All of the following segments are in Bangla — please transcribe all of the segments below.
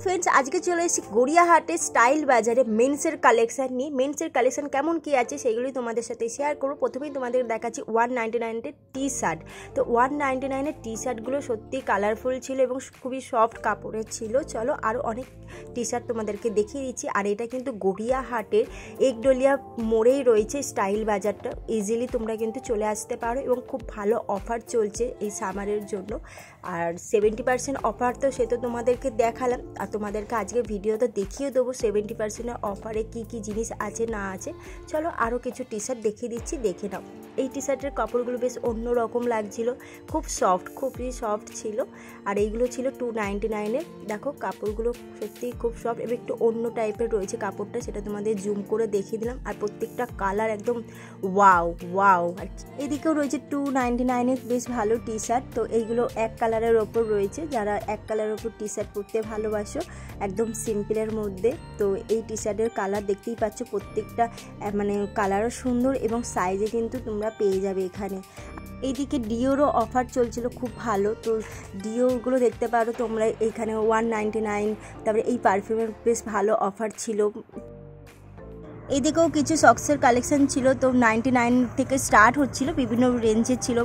फ्रेंड्स आज के चले एসেছি গড়িয়াহাটে স্টাইল বাজারে মেন্সের কালেকশন নিয়ে। মেন্সের কালেকশন কেমন কি আছে সেগুলোই তোমাদের সাথে শেয়ার করব। প্রথমেই তোমাদের দেখাচ্ছি 199 এর টি শার্ট। তো 199 এর টি শার্টগুলো সত্যি কালারফুল ছিল এবং খুবই সফট কাপড়ের ছিল। চলো আরও অনেক টি শার্ট তোমাদেরকে দেখিয়ে দিচ্ছি। আর এটা কিন্তু গড়িয়াহাটের একডলিয়া মোড়েই রয়েছে স্টাইল বাজারটা। ইজিলি তোমরা কিন্তু চলে আসতে পারো এবং খুব ভালো অফার চলছে এই সামারের জন্য। আর 70% অফার তো সে তো তোমাদেরকে দেখালাম, আর তোমাদেরকে আজকে ভিডিওতে দেখিয়ে দেবো 70% অফারে কি কি জিনিস আছে না আছে। চলো আরও কিছু টি শার্ট দেখিয়ে দিচ্ছি, দেখে নাও। এই টি শার্টের কাপড়গুলো বেশ অন্য রকম লাগছিল, খুব সফট, খুবই সফট ছিল। আর এইগুলো ছিল 299-এর। দেখো কাপড়গুলো সত্যিই খুব সফট এবং একটু অন্য টাইপের রয়েছে কাপড়টা, সেটা তোমাদের জুম করে দেখিয়ে দিলাম। আর প্রত্যেকটা কালার একদম ওয়াও ওয়াও। আর এদিকেও রয়েছে 299-এর বেশ ভালো টি শার্ট। তো এইগুলো এক কালারের ওপর রয়েছে, যারা এক কালারের ওপর টি শার্ট পরতে ভালোবাসো একদম সিম্পলের মধ্যে। তো এই টি শার্টের কালার দেখতেই পাচ্ছ, প্রত্যেকটা মানে কালারও সুন্দর এবং সাইজে কিন্তু তোমরা পেয়ে যাবে এখানে। এইদিকে ডিওরও অফার চলছিল খুব ভালো। তো ডিওগুলো দেখতে পারো তোমরা এইখানে 199। তারপরে এই পারফিউমের বেশ ভালো অফার ছিল। এইদিকেও কিছু সক্সের কালেকশন ছিল। তো 99 থেকে স্টার্ট হচ্ছিল, বিভিন্ন রেঞ্জের ছিল।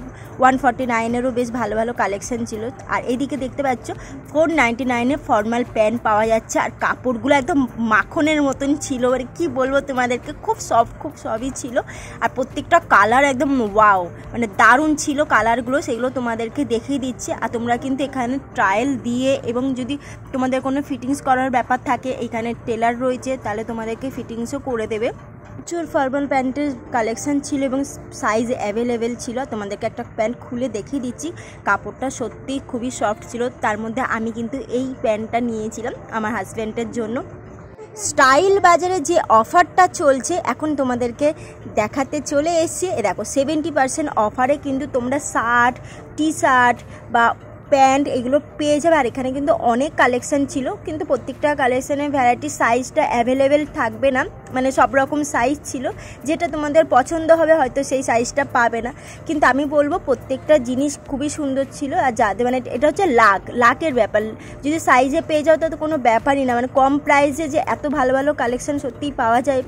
149-এরও বেশ ভালো ভালো কালেকশন ছিল। আর এইদিকে দেখতে পাচ্ছ 499-এ ফর্মাল প্যান্ট পাওয়া যাচ্ছে। আর কাপড়গুলো একদম মাখনের মতন ছিল, মানে কী বলবো তোমাদেরকে, খুব সফট, খুব সবই ছিল। আর প্রত্যেকটা কালার একদম ওয়াও, মানে দারুণ ছিল কালারগুলো, সেগুলো তোমাদেরকে দেখিয়ে দিচ্ছি। আর তোমরা কিন্তু এখানে ট্রায়াল দিয়ে এবং যদি তোমাদের কোনো ফিটিংস করার ব্যাপার থাকে এখানে টেলার রয়েছে, তাহলে তোমাদেরকে ফিটিংসও করে দেবে। প্রচুর ফর্মাল প্যান্টের কালেকশন ছিল এবং সাইজ অ্যাভেলেবেল ছিল। তোমাদেরকে একটা প্যান্ট খুলে দেখিয়ে দিচ্ছি, কাপড়টা সত্যি খুবই সফট ছিল। তার মধ্যে আমি কিন্তু এই প্যান্টটা নিয়েছিলাম আমার হাজব্যান্ডের জন্য। স্টাইল বাজারে যে অফারটা চলছে এখন তোমাদেরকে দেখাতে চলে এসেছি। দেখো 70% অফারে কিন্তু তোমরা শার্ট, টি শার্ট বা প্যান্ট এগুলো পেয়ে যাবে। আর এখানে কিন্তু অনেক কালেকশন ছিল, কিন্তু প্রত্যেকটা কালেকশনের ভ্যারাইটি সাইজটা অ্যাভেলেবেল থাকবে না, মানে সব রকম সাইজ ছিল। যেটা তোমাদের পছন্দ হবে হয়তো সেই সাইজটা পাবে না, কিন্তু আমি বলবো প্রত্যেকটা জিনিস খুবই সুন্দর ছিল। আর যাদের মানে এটা হচ্ছে লাকের ব্যাপার, যদি সাইজে পেয়ে যাও তো কোনো ব্যাপারই না। মানে কম প্রাইসে যে এত ভালো ভালো কালেকশন সত্যিই পাওয়া যায়।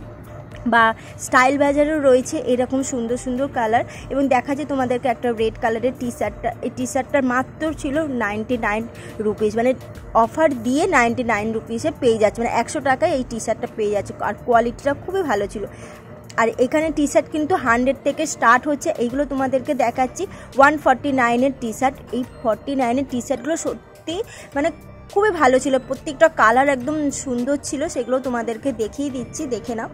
বা স্টাইল বাজারেও রয়েছে এরকম সুন্দর সুন্দর কালার। এবং দেখা যায় তোমাদেরকে একটা রেড কালারের টি শার্টটা, এই টি শার্টটার মাত্র ছিল 99 রুপিস, মানে অফার দিয়ে 99 রুপিসে পেয়ে যাচ্ছে, মানে 100 টাকায় এই টি শার্টটা পেয়ে যাচ্ছে। আর কোয়ালিটিটা খুবই ভালো ছিল। আর এখানে টি শার্ট কিন্তু 100 থেকে স্টার্ট হচ্ছে। এইগুলো তোমাদেরকে দেখাচ্ছি 149-এর টি শার্ট। এই 49-এর টি শার্টগুলো সত্যি মানে খুবই ভালো ছিল, প্রত্যেকটা কালার একদম সুন্দর ছিল। সেগুলো তোমাদেরকে দেখিয়ে দিচ্ছি, দেখে নাও।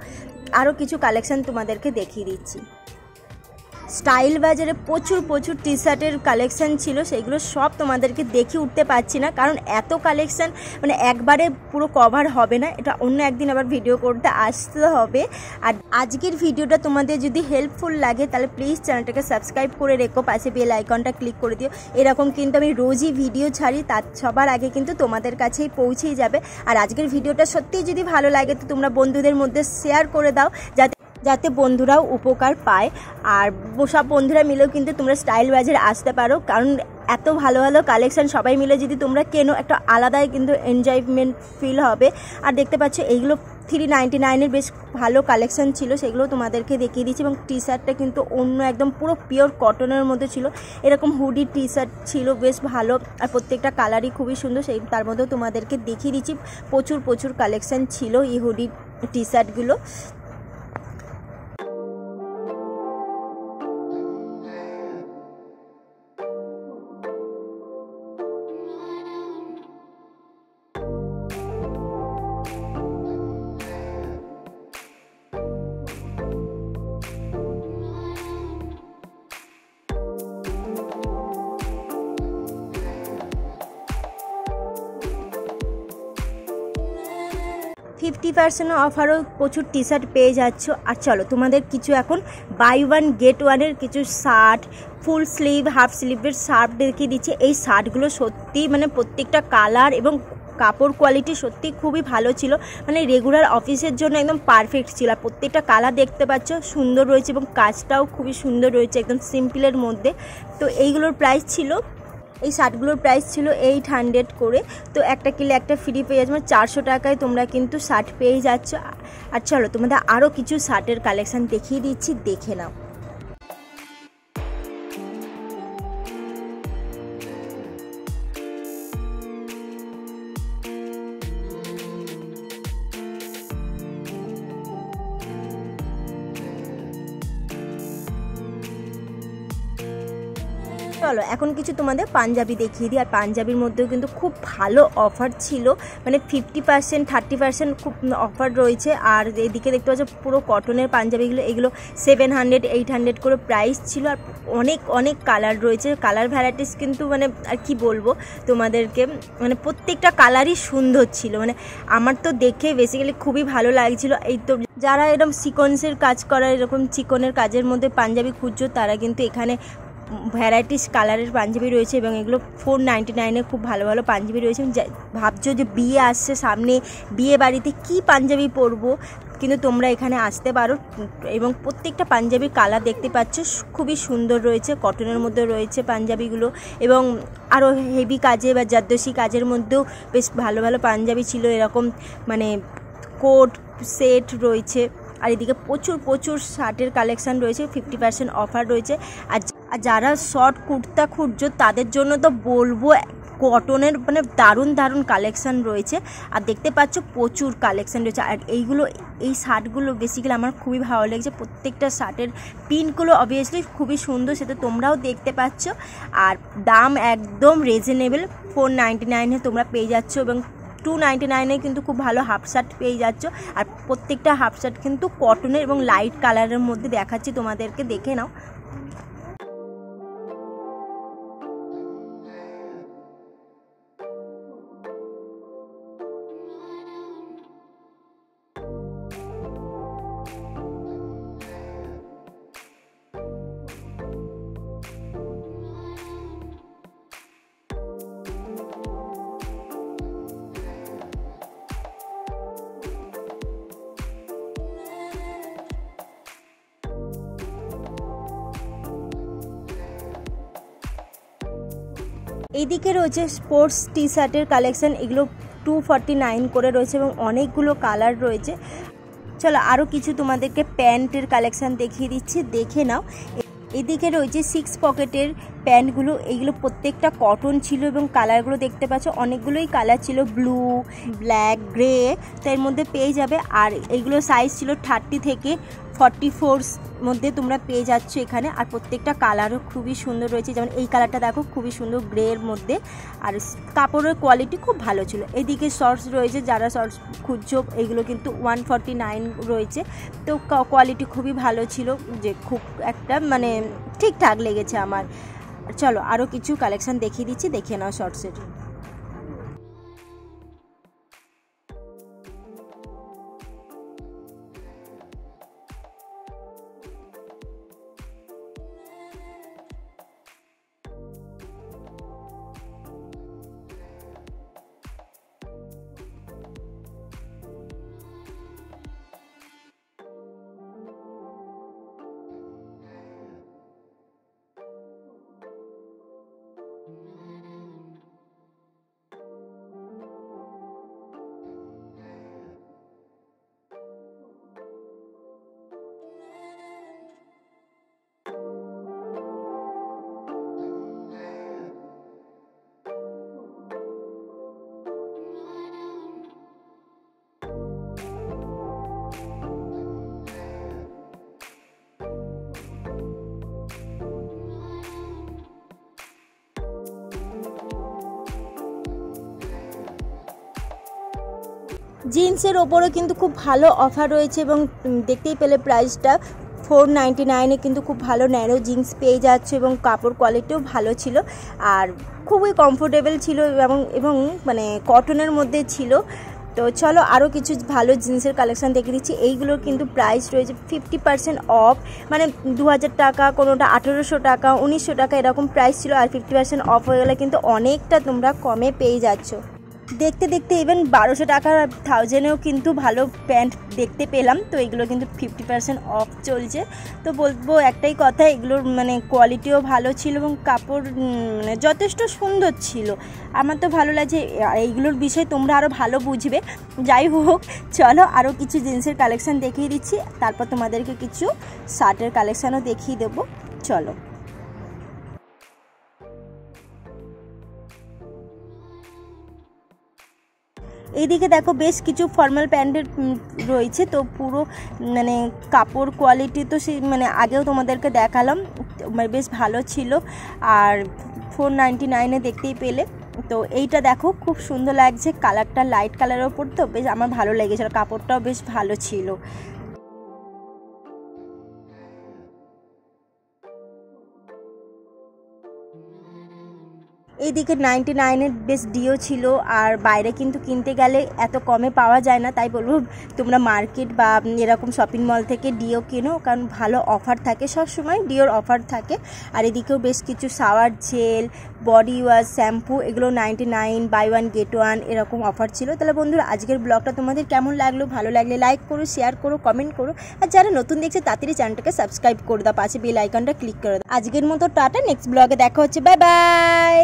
আরও কিছু কালেকশন তোমাদেরকে দেখিয়ে দিচ্ছি। স্টাইল বাজারে প্রচুর প্রচুর টি শার্টের কালেকশান ছিল, সেগুলো সব তোমাদেরকে দেখিয়ে উঠতে পারছি না, কারণ এত কালেকশান মানে একবারে পুরো কভার হবে না। এটা অন্য একদিন আবার ভিডিও করতে আসতে হবে। আর আজকের ভিডিওটা তোমাদের যদি হেল্পফুল লাগে তাহলে প্লিজ চ্যানেলটাকে সাবস্ক্রাইব করে রেখো, পাশে বেল আইকনটা ক্লিক করে দিও। এরকম কিন্তু আমি রোজই ভিডিও ছাড়ি, তার সবার আগে কিন্তু তোমাদের কাছেই পৌঁছেই যাবে। আর আজকের ভিডিওটা সত্যিই যদি ভালো লাগে তো তোমরা বন্ধুদের মধ্যে শেয়ার করে দাও, যাতে বন্ধুরাও উপকার পায়। আর সব বন্ধুরা মিলেও কিন্তু তোমরা স্টাইল বাজারে আসতে পারো, কারণ এত ভালো ভালো কালেকশান সবাই মিলে যদি তোমরা কেনো একটা আলাদাই কিন্তু এনজয়মেন্ট ফিল হবে। আর দেখতে পাচ্ছ এইগুলো 399-এর বেশ ভালো কালেকশান ছিল, সেগুলো তোমাদেরকে দেখিয়ে দিচ্ছি। এবং টি শার্টটা কিন্তু অন্য একদম পুরো পিওর কটনের মধ্যে ছিল, এরকম হুডি টি শার্ট ছিল বেশ ভালো। আর প্রত্যেকটা কালারই খুবই সুন্দর, সেই তার মধ্যেও তোমাদেরকে দেখিয়ে দিচ্ছি। প্রচুর প্রচুর কালেকশান ছিল এই হুডি টি শার্টগুলো। ফিফটি 50% অফারও প্রচুর টি শার্ট পেয়ে যাচ্ছ। আর চলো তোমাদের কিছু এখন বাই ওয়ান গেট ওয়ানের কিছু শার্ট, ফুল স্লিভ, হাফ স্লিভের শার্ট দেখিয়ে দিচ্ছে। এই শার্টগুলো সত্যি মানে প্রত্যেকটা কালার এবং কাপড় কোয়ালিটি সত্যি খুবই ভালো ছিল, মানে রেগুলার অফিসের জন্য একদম পারফেক্ট ছিল। আর প্রত্যেকটা কালার দেখতে পাচ্ছ সুন্দর রয়েছে এবং কাজটাও খুবই সুন্দর রয়েছে, একদম সিম্পলের মধ্যে। তো এইগুলোর প্রাইস ছিল এই শার্টগুলোর প্রাইস ছিল 800 করে। তো একটা কিনলে একটা ফ্রি পেয়ে যাচ্ছে, মানে 400 টাকায় তোমরা কিন্তু শার্ট পেয়ে যাচ্ছ। আর চলো তোমাদের আরও কিছু শার্টের কালেকশান দেখিয়ে দিচ্ছি, দেখে নাও। চলো এখন কিছু তোমাদের পাঞ্জাবি দেখিয়ে দিই। আর পাঞ্জাবির মধ্যেও কিন্তু খুব ভালো অফার ছিল, মানে 50% 30% খুব অফার রয়েছে। আর এদিকে দেখতে পাচ্ছ পুরো কটনের পাঞ্জাবিগুলো, এগুলো 700 800 করে প্রাইস ছিল। আর অনেক অনেক কালার রয়েছে, কালার ভ্যারাইটিস কিন্তু মানে আর কি বলবো তোমাদেরকে, মানে প্রত্যেকটা কালারই সুন্দর ছিল। মানে আমার তো দেখে বেসিক্যালি খুবই ভালো লাগছিল। এই তো যারা এরকম সিকোয়েন্সের কাজ করা, এরকম চিকনের কাজের মধ্যে পাঞ্জাবি খুঁজছো, তারা কিন্তু এখানে ভ্যারাইটিস কালারের পাঞ্জাবি রয়েছে এবং এগুলো 499-এ খুব ভালো ভালো পাঞ্জাবি রয়েছে। ভাবছো যে বিয়ে আসছে সামনে, বিয়ে বাড়িতে কি পাঞ্জাবি পরবো, কিন্তু তোমরা এখানে আসতে পারো। এবং প্রত্যেকটা পাঞ্জাবির কালার দেখতে পাচ্ছ খুবই সুন্দর রয়েছে, কটনের মধ্যে রয়েছে পাঞ্জাবিগুলো। এবং আরও হেভি কাজে বা জারদোসি কাজের মধ্যেও বেশ ভালো ভালো পাঞ্জাবি ছিল, এরকম মানে কোট সেট রয়েছে। আর এদিকে প্রচুর প্রচুর শার্টের কালেকশান রয়েছে, 50% অফার রয়েছে। আর যারা শর্ট কুর্তা খুঁজছো তাদের জন্য তো বলবো কটনের মানে দারুণ দারুণ কালেকশান রয়েছে। আর দেখতে পাচ্ছ প্রচুর কালেকশান রয়েছে। আর এই শার্টগুলো বেসিক্যালি আমার খুবই ভালো লেগেছে, প্রত্যেকটা শার্টের প্রিন্টগুলো অবভিয়াসলি খুবই সুন্দর, সেটা তোমরাও দেখতে পাচ্ছ। আর দাম একদম রিজনেবল, 499-এ তোমরা পেয়ে যাচ্ছ। এবং 299-এ কিন্তু খুব ভালো হাফ শার্ট পেয়ে যাচ্ছ। আর প্রত্যেকটা হাফ শার্ট কিন্তু কটনের এবং লাইট কালারের মধ্যে দেখাচ্ছি তোমাদেরকে, দেখে নাও। এইদিকে রয়েছে স্পোর্টস টি শার্টের কালেকশান, এগুলো 249 করে রয়েছে এবং অনেকগুলো কালার রয়েছে। চলো আরও কিছু তোমাদেরকে প্যান্টের কালেকশান দেখিয়ে দিচ্ছি, দেখে নাও। এদিকে রয়েছে 6 পকেটের প্যান্টগুলো, এইগুলো প্রত্যেকটা কটন ছিল এবং কালারগুলো দেখতে পাচ্ছ অনেকগুলোই কালার ছিল, ব্লু, ব্ল্যাক, গ্রে, তো এর মধ্যে পেয়ে যাবে। আর এইগুলো সাইজ ছিল 30 থেকে 44 মধ্যে তোমরা পেয়ে যাচ্ছ এখানে। আর প্রত্যেকটা কালারও খুবই সুন্দর রয়েছে, যেমন এই কালারটা দেখো খুবই সুন্দর গ্রের মধ্যে। আর কাপড়ের কোয়ালিটি খুব ভালো ছিল। এদিকে শর্টস রয়েছে, যারা শর্টস খুঁজছো এইগুলো কিন্তু 149 রয়েছে। তো কোয়ালিটি খুবই ভালো ছিল, যে খুব একটা মানে ঠিকঠাক লেগেছে আমার। চলো আরও কিছু কালেকশান দেখিয়ে দিচ্ছি, দেখে নাও শর্টসের। জিন্সের ওপরও কিন্তু খুব ভালো অফার রয়েছে এবং দেখতেই পেলে প্রাইসটা 499-এ কিন্তু খুব ভালো ন্যারো জিন্স পেয়ে যাচ্ছে এবং কাপড় কোয়ালিটিও ভালো ছিল আর খুবই কমফোর্টেবল ছিল এবং মানে কটনের মধ্যে ছিল। তো চলো আরও কিছু ভালো জিন্সের কালেকশান দেখে দিচ্ছি। এইগুলোর কিন্তু প্রাইস রয়েছে 50% অফ, মানে 2000 টাকা, কোনোটা 1800 টাকা, 1900 টাকা এরকম প্রাইস ছিল। আর 50% অফ হয়ে গেলে কিন্তু অনেকটা তোমরা কমে পেয়ে যাচ্ছ। দেখতে দেখতে ইভেন 1200 টাকা 1000-এও কিন্তু ভালো প্যান্ট দেখতে পেলাম। তো এগুলো কিন্তু 50% অফ চলছে। তো বলবো একটাই কথা, এগুলোর মানে কোয়ালিটিও ভালো ছিল এবং কাপড় মানে যথেষ্ট সুন্দর ছিল। আমার তো ভালো লাগছে। এইগুলোর বিষয়ে তোমরা আরও ভালো বুঝবে। যাই হোক, চলো আরও কিছু জিন্সের কালেকশান দেখিয়ে দিচ্ছি, তারপর তোমাদেরকে কিছু শার্টের কালেকশানও দেখিয়ে দেবো। চলো। এইদিকে দেখো বেশ কিছু ফর্মাল প্যান্টের রয়েছে। তো পুরো মানে কাপড় কোয়ালিটি তো সেই মানে আগেও তোমাদেরকে দেখালাম, বেশ ভালো ছিল। আর 499-এ দেখতেই পেলে। তো এইটা দেখো খুব সুন্দর লাগছে, কালারটা লাইট কালারের ওপর, তো বেশ আমার ভালো লেগেছিল, কাপড়টাও বেশ ভালো ছিল। এইদিকে 99-এর বেশ ডিও ছিল। আর বাইরে কিন্তু কিনতে গেলে এত কমে পাওয়া যায় না, তাই বলবো তোমরা মার্কেট বা এরকম শপিং মল থেকে ডিও কেনো, কারণ ভালো অফার থাকে, সব সময় ডিওর অফার থাকে। আর এদিকেও বেশ কিছু shower gel, body wash, shampoo, এগুলো 99, বাই 1 গেট 1 এরকম অফার ছিল। তাহলে বন্ধুরা আজকের ব্লগটা তোমাদের কেমন লাগলো? ভালো লাগলে লাইক করো, শেয়ার করো, কমেন্ট করো। আর যারা নতুন দেখছে তাড়াতাড়ি চ্যানেলটাকে সাবস্ক্রাইব করে দাও, পাশে বেল আইকনটা ক্লিক করে দাও। আজকের মতো টাটা, নেক্সট ব্লগে দেখা হচ্ছে, বাই বাই।